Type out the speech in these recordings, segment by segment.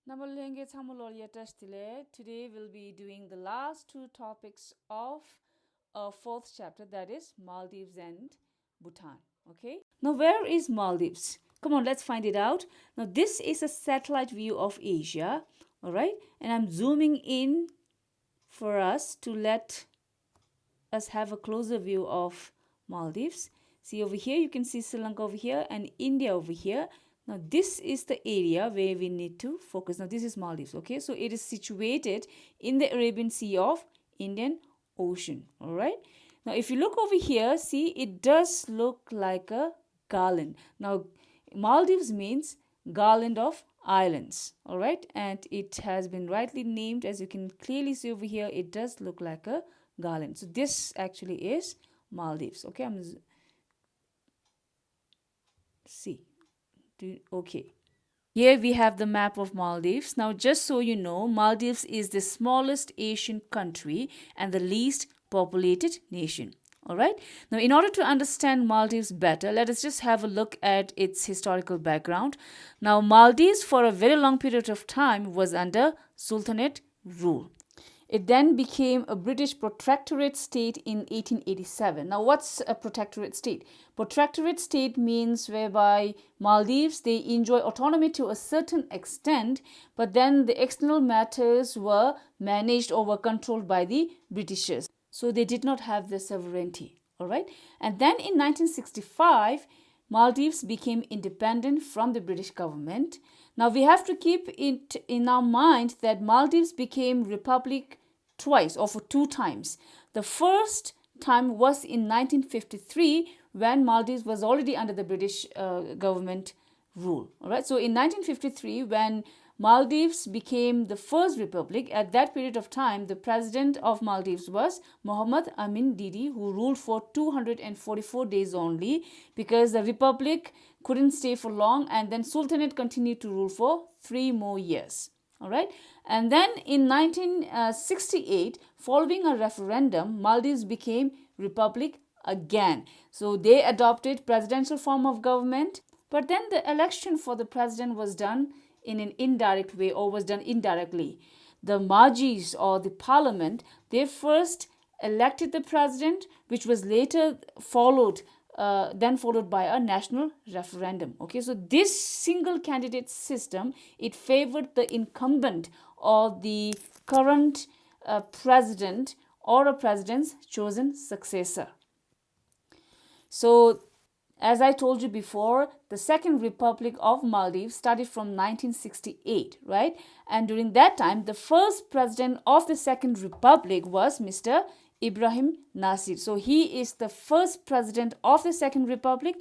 Today we'll be doing the last two topics of our fourth chapter, that is Maldives and Bhutan. Okay. Now, where is Maldives? Come on, let's find it out. Now, this is a satellite view of Asia. All right. And I'm zooming in for us to let us have a closer view of Maldives. See over here, you can see Sri Lanka over here and India over here. Now, this is the area where we need to focus. Now, this is Maldives, okay? So, it is situated in the Arabian Sea of Indian Ocean, all right? Now, if you look over here, see, it does look like a garland. Now, Maldives means garland of islands, all right? And it has been rightly named, as you can clearly see over here, it does look like a garland. So, this actually is Maldives, okay? See. Okay. Here we have the map of Maldives. Now, just so you know, Maldives is the smallest Asian country and the least populated nation. All right. Now, in order to understand Maldives better, let us just have a look at its historical background. Now, Maldives for a very long period of time was under Sultanate rule. It then became a British protectorate state in 1887. Now, what's a protectorate state? Protectorate state means whereby Maldives, they enjoy autonomy to a certain extent, but then the external matters were managed or were controlled by the Britishers. So they did not have the sovereignty, all right? And then in 1965, Maldives became independent from the British government. Now, we have to keep it in our mind that Maldives became republic twice or for two times. The first time was in 1953 when Maldives was already under the British government rule. All right. So in 1953, when Maldives became the first republic, at that period of time, the president of Maldives was Mohammed Nasheed, who ruled for 244 days only because the republic couldn't stay for long, and then Sultanate continued to rule for 3 more years. All right. And then in 1968, following a referendum, Maldives became republic again. So they adopted presidential form of government, but then the election for the president was done in an indirect way or was done indirectly. The Majlis or the parliament, they first elected the president, which was later followed by a national referendum. Okay, so this single candidate system, it favored the incumbent or the current president or a president's chosen successor. So, as I told you before, the Second Republic of Maldives started from 1968, right? And during that time, the first president of the Second Republic was Mr. Ibrahim Nasir. So he is the first president of the Second Republic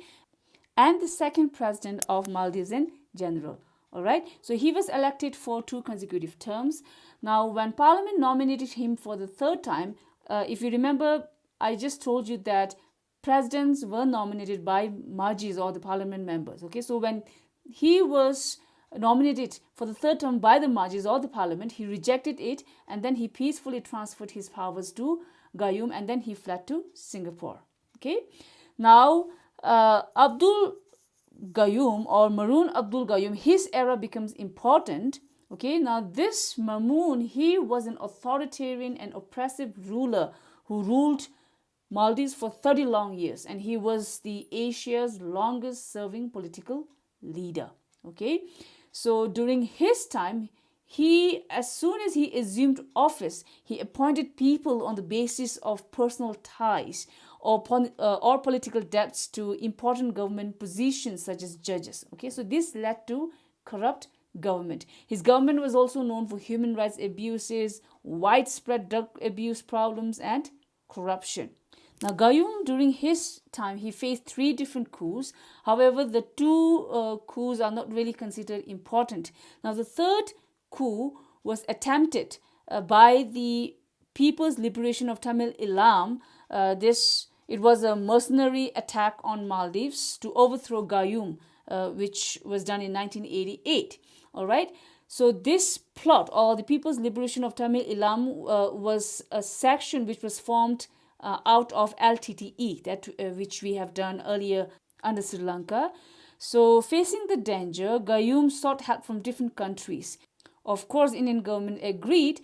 and the second president of Maldives in general. All right. So he was elected for 2 consecutive terms. Now, when Parliament nominated him for the third time, if you remember, I just told you that presidents were nominated by Majlis or the Parliament members. Okay. So when he was nominated for the third term by the Majlis or the Parliament, he rejected it and then he peacefully transferred his powers to Gayoom and then he fled to Singapore. Okay. Now, Abdul Gayoom or Maroon Abdul Gayoom, his era becomes important. Okay. Now, this Mamoon, he was an authoritarian and oppressive ruler who ruled Maldives for 30 long years, and he was the Asia's longest serving political leader. Okay. So during his time, as soon as he assumed office, he appointed people on the basis of personal ties or political debts to important government positions such as judges. Okay, so this led to corrupt government. His government was also known for human rights abuses, widespread drug abuse problems, and corruption. Now, Gayoom, during his time, he faced 3 different coups. However, the 2 coups are not really considered important. Now, the third coup was attempted by the People's Liberation of Tamil Eelam. It was a mercenary attack on Maldives to overthrow Gayoom, which was done in 1988. All right. So this plot, or the People's Liberation of Tamil Eelam, was a section which was formed out of LTTE, which we have done earlier under Sri Lanka. So facing the danger, Gayoom sought help from different countries. Of course, Indian government agreed,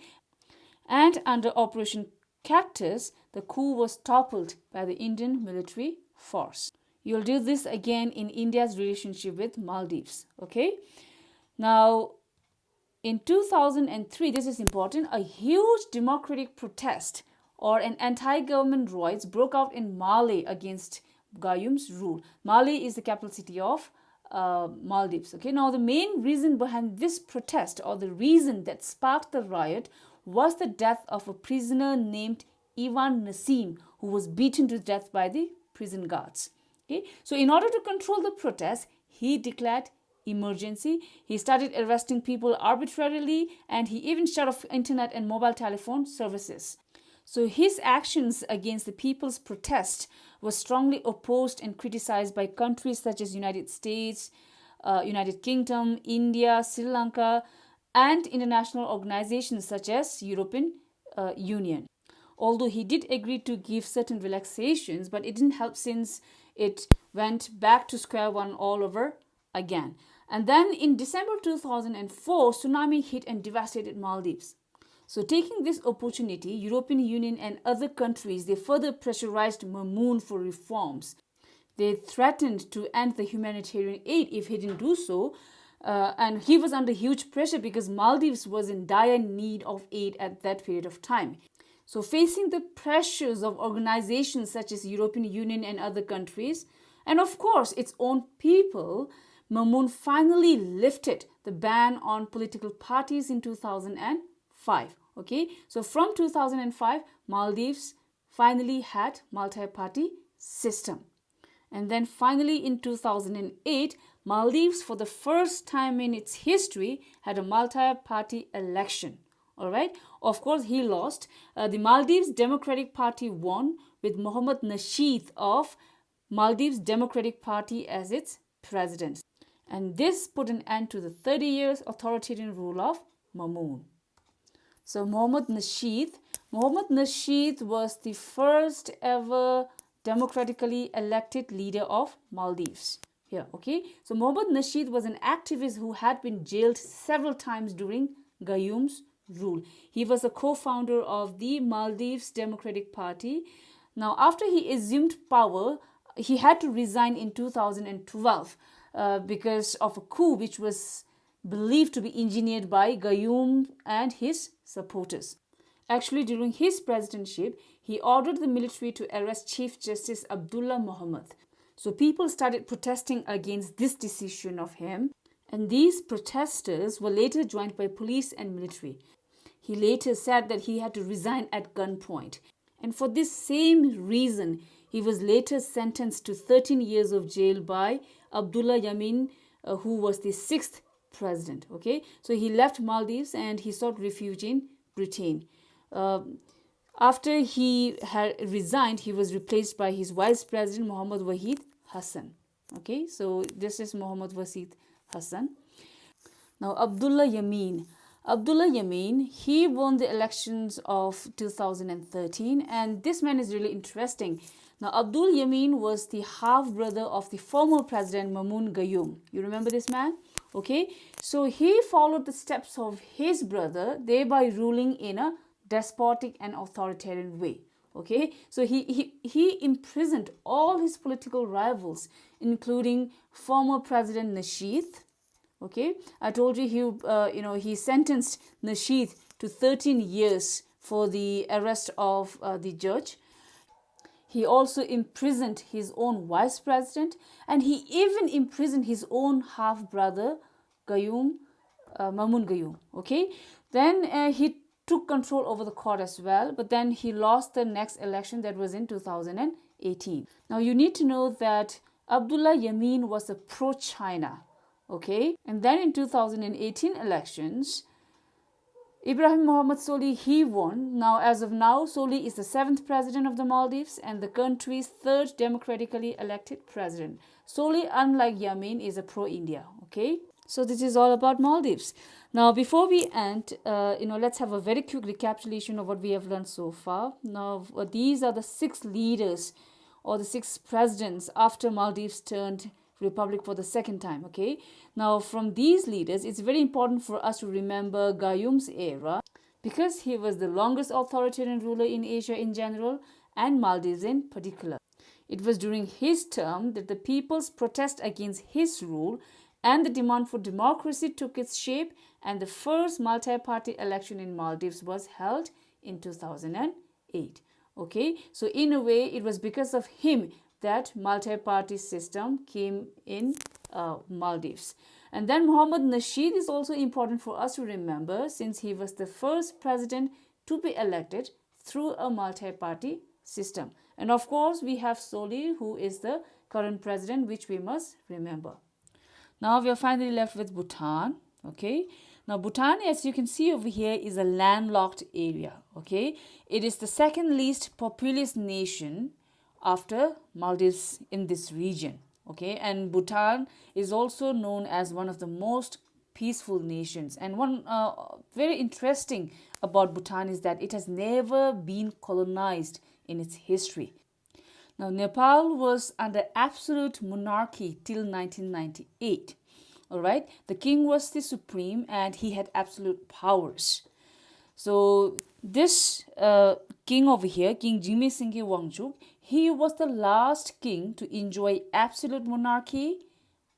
and under Operation Cactus, the coup was toppled by the Indian military force. You'll do this again in India's relationship with Maldives. Okay. Now, in 2003, this is important, a huge democratic protest or an anti-government riots broke out in Male against Gayoom's rule. Male is the capital city of Maldives. Okay. Now, the main reason behind this protest, or the reason that sparked the riot, was the death of a prisoner named Ivan Naseem, who was beaten to death by the prison guards. Okay. So, in order to control the protest, he declared emergency. He started arresting people arbitrarily, and he even shut off internet and mobile telephone services. So his actions against the people's protest were strongly opposed and criticized by countries such as United States, United Kingdom, India, Sri Lanka, and international organizations such as European Union. Although he did agree to give certain relaxations, but it didn't help since it went back to square one all over again. And then in December 2004, tsunami hit and devastated Maldives. So taking this opportunity, European Union and other countries, they further pressurized Mamoon for reforms. They threatened to end the humanitarian aid if he didn't do so. And he was under huge pressure because Maldives was in dire need of aid at that period of time. So facing the pressures of organizations such as European Union and other countries, and of course its own people, Mamoon finally lifted the ban on political parties in 2005. Okay, so from 2005, Maldives finally had multi-party system. And then finally in 2008, Maldives for the first time in its history had a multi-party election. All right. Of course, he lost. The Maldives Democratic Party won with Mohammed Nasheed of Maldives Democratic Party as its president. And this put an end to the 30 years authoritarian rule of Mamoon. So Mohammed Nasheed was the first ever democratically elected leader of Maldives. Here, okay. So Mohammed Nasheed was an activist who had been jailed several times during Gayoom's rule. He was a co-founder of the Maldives Democratic Party. Now, after he assumed power, he had to resign in 2012 because of a coup which was believed to be engineered by Gayoom and his supporters. Actually, during his presidency, he ordered the military to arrest Chief Justice Abdullah Muhammad. So people started protesting against this decision of him, and these protesters were later joined by police and military. He later said that he had to resign at gunpoint. And for this same reason, he was later sentenced to 13 years of jail by Abdul Gayoom, who was the 6th president. Okay, so he left Maldives and he sought refuge in Britain. After he had resigned, he was replaced by his vice president, Mohammed Wahid Hassan. Okay, so this is Mohammed Wahid Hassan. Now, Abdullah Gayoom, he won the elections of 2013, and this man is really interesting. Now, Abdul Gayoom was the half-brother of the former president Mohammed Gayoom. You remember this man? Okay, so he followed the steps of his brother, thereby ruling in a despotic and authoritarian way. Okay, so he imprisoned all his political rivals, including former President Nasheed. Okay, I told you he sentenced Nasheed to 13 years for the arrest of the judge. He also imprisoned his own vice president, and he even imprisoned his own half-brother Gayoom, Mohammed Gayoom. Okay, then he took control over the court as well, but then he lost the next election, that was in 2018. Now you need to know that Abdullah Gayoom was a pro-China. Okay, and then in 2018 elections, Ibrahim Mohammed Solih, he won. Now, as of now, Solih is the 7th president of the Maldives and the country's 3rd democratically elected president. Solih, unlike Gayoom, is a pro-India. Okay, so this is all about Maldives. Now, before we end, let's have a very quick recapitulation of what we have learned so far. Now, these are the 6 leaders or the 6 presidents after Maldives turned republic for the second time. Okay, now from these leaders, it's very important for us to remember Gayoom's era, because he was the longest authoritarian ruler in Asia in general and Maldives in particular. It was during his term that the people's protest against his rule and the demand for democracy took its shape, and the first multi-party election in Maldives was held in 2008. Okay, so in a way, it was because of him that multi-party system came in Maldives. And then Mohammed Nasheed is also important for us to remember, since he was the first president to be elected through a multi-party system. And of course, we have Soli, who is the current president, which we must remember. Now we are finally left with Bhutan. Okay, now Bhutan, as you can see over here, is a landlocked area. Okay, it is the second least populous nation after Maldives in this region. Okay, and Bhutan is also known as one of the most peaceful nations. And one very interesting about Bhutan is that it has never been colonized in its history. Now, Nepal was under absolute monarchy till 1998. All right, the king was the supreme and he had absolute powers. So this king over here, King Jigme Singye Wangchuk, he was the last king to enjoy absolute monarchy,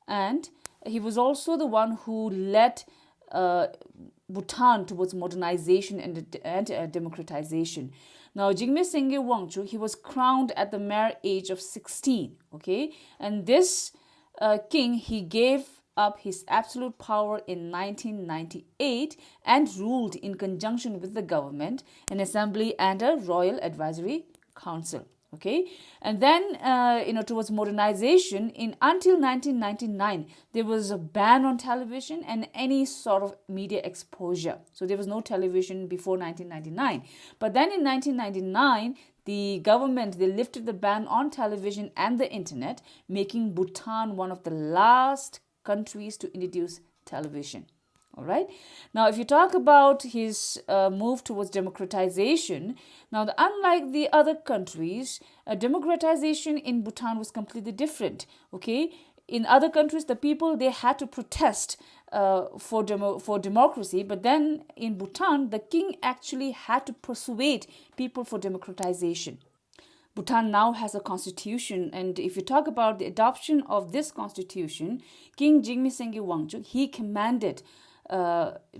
and he was also the one who led Bhutan towards modernization and democratization. Now, Jigme Singye Wangchuk, he was crowned at the mere age of 16. Okay, and this king, he gave up his absolute power in 1998 and ruled in conjunction with the government, an assembly, and a royal advisory council. Okay, and then towards modernization, until 1999 there was a ban on television and any sort of media exposure. So there was no television before 1999, but then in 1999 the government, they lifted the ban on television and the internet, making Bhutan one of the last countries to introduce television. All right. Now, if you talk about his move towards democratization, now unlike the other countries, democratization in Bhutan was completely different. Okay, in other countries, the people, they had to protest for democracy, but then in Bhutan, the king actually had to persuade people for democratization. Bhutan now has a constitution, and if you talk about the adoption of this constitution, King Jigme Singye Wangchuk, he commanded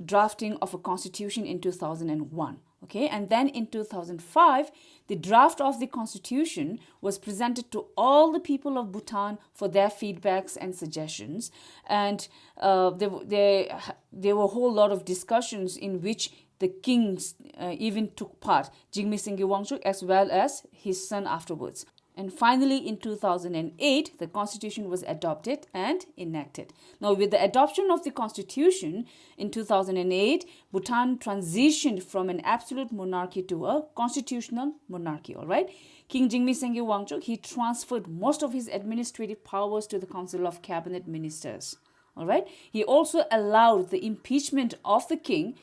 drafting of a constitution in 2001. Okay, and then in 2005, the draft of the constitution was presented to all the people of Bhutan for their feedbacks and suggestions, and there were a whole lot of discussions in which the kings even took part, Jigme Singye Wangchuk as well as his son afterwards. And finally, in 2008, the constitution was adopted and enacted. Now, with the adoption of the constitution in 2008, Bhutan transitioned from an absolute monarchy to a constitutional monarchy, all right? King Jigme Singye Wangchuk, he transferred most of his administrative powers to the Council of Cabinet Ministers, all right? He also allowed the impeachment of the king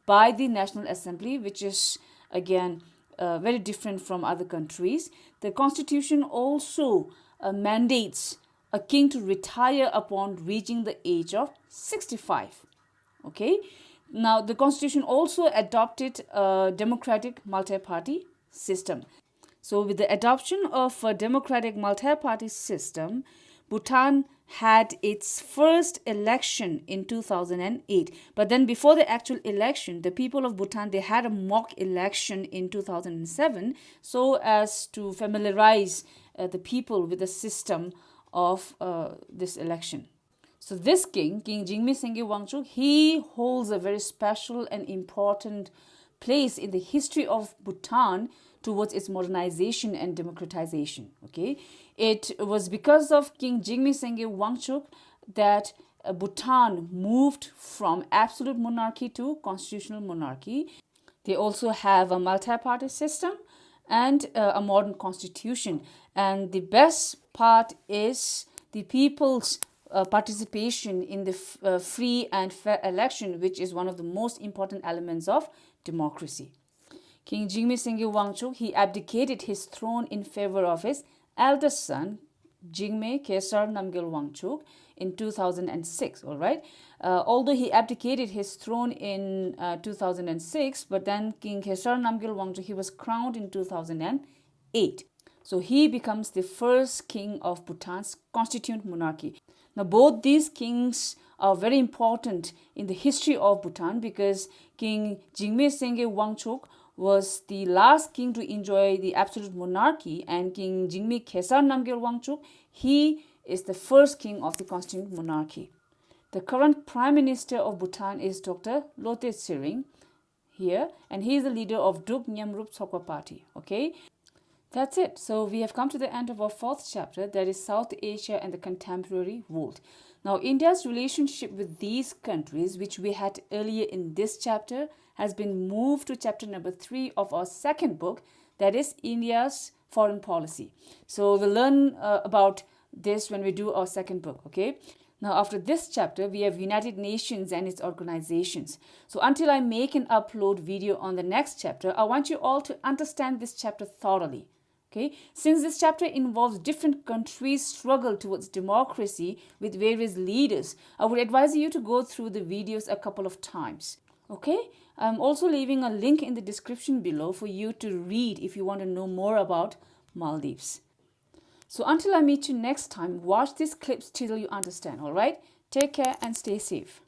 by the National Assembly, which is, again, very different from other countries. The constitution also mandates a king to retire upon reaching the age of 65. Okay. Now, the constitution also adopted a democratic multi-party system. So, with the adoption of a democratic multi-party system, Bhutan had its first election in 2008. But then before the actual election, the people of Bhutan, they had a mock election in 2007 so as to familiarize the people with the system of this election. So this king, King Jigme Singye Wangchuk, he holds a very special and important place in the history of Bhutan towards its modernization and democratization. Okay, it was because of King Jigme Singye Wangchuk that Bhutan moved from absolute monarchy to constitutional monarchy. They also have a multi-party system and a modern constitution. And the best part is the people's participation in the free and fair election, which is one of the most important elements of democracy. King Jigme Singye Wangchuk, he abdicated his throne in favor of his eldest son, Jigme Kesar Namgyal Wangchuk in 2006, all right? Although he abdicated his throne in 2006, but then King Kesar Namgyal Wangchuk, he was crowned in 2008. So he becomes the first king of Bhutan's constituent monarchy. Now both these kings are very important in the history of Bhutan because King Jigme Sengye Wangchuk was the last king to enjoy the absolute monarchy, and King Jigme Khesar Namgyal Wangchuk, he is the first king of the constituent monarchy. The current Prime Minister of Bhutan is Dr. Lote Tsering here, and he is the leader of Druk Nyamrup Sokwa Party. Okay, that's it. So we have come to the end of our fourth chapter, that is South Asia and the Contemporary World. Now, India's relationship with these countries, which we had earlier in this chapter, has been moved to chapter number 3 of our second book, that is India's Foreign Policy. So we'll learn about this when we do our second book, okay? Now, after this chapter, we have United Nations and its organizations. So until I make and upload video on the next chapter, I want you all to understand this chapter thoroughly. Okay, since this chapter involves different countries' struggle towards democracy with various leaders, I would advise you to go through the videos a couple of times. Okay, I'm also leaving a link in the description below for you to read if you want to know more about Maldives. So until I meet you next time, watch these clips till you understand, all right? Take care and stay safe.